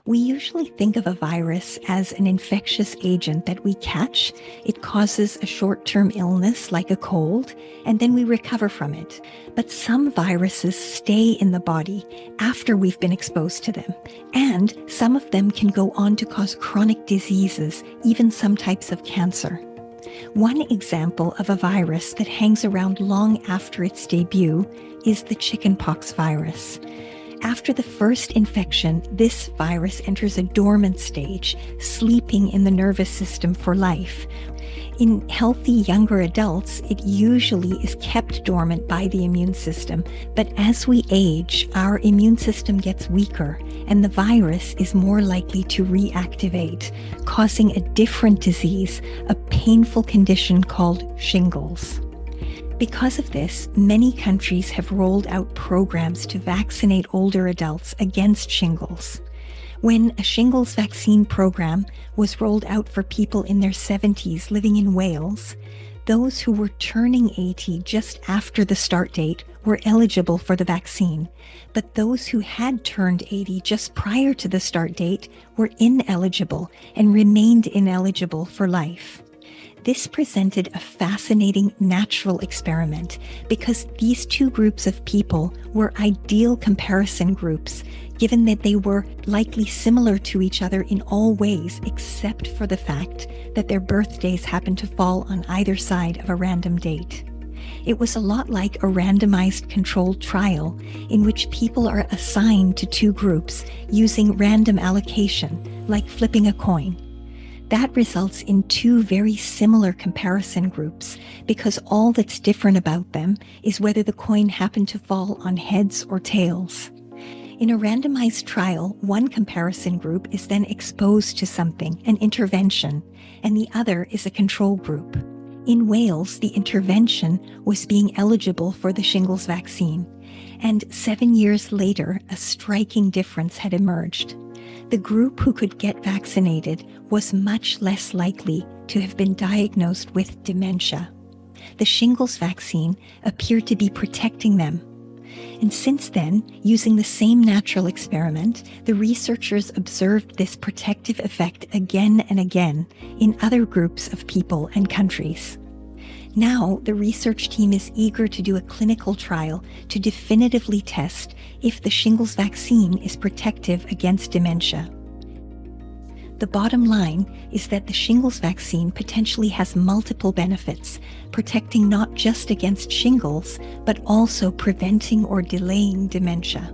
We usually think of a virus as an infectious agent that we catch. It causes a short-term illness like a cold, and then we recover from it. But some viruses stay in the body after we've been exposed to them, and some of them can go on to cause chronic diseases, even some types of cancer. One example of a virus that hangs around long after its debut is the chickenpox virus. After the first infection, this virus enters a dormant stage, sleeping in the nervous system for life. In healthy younger adults, it usually is kept dormant by the immune system, but as we age, our immune system gets weaker, and the virus is more likely to reactivate, causing a different disease, a painful condition called shingles. Because of this, many countries have rolled out programs to vaccinate older adults against shingles. When a shingles vaccine program was rolled out for people in their 70s living in Wales, those who were turning 80 just after the start date were eligible for the vaccine, but those who had turned 80 just prior to the start date were ineligible and remained ineligible for life. This presented a fascinating natural experiment because these two groups of people were ideal comparison groups, given that they were likely similar to each other in all ways except for the fact that their birthdays happened to fall on either side of a random date. It was a lot like a randomized controlled trial in which people are assigned to two groups using random allocation, like flipping a coin. That results in two very similar comparison groups because all that's different about them is whether the coin happened to fall on heads or tails. In a randomized trial, one comparison group is then exposed to something, an intervention, and the other is a control group. In Wales, the intervention was being eligible for the shingles vaccine, and 7 years later, a striking difference had emerged. The group who could get vaccinated was much less likely to have been diagnosed with dementia. The shingles vaccine appeared to be protecting them. And since then, using the same natural experiment, the researchers observed this protective effect again and again in other groups of people and countries. Now, the research team is eager to do a clinical trial to definitively test if the shingles vaccine is protective against dementia. The bottom line is that the shingles vaccine potentially has multiple benefits, protecting not just against shingles, but also preventing or delaying dementia.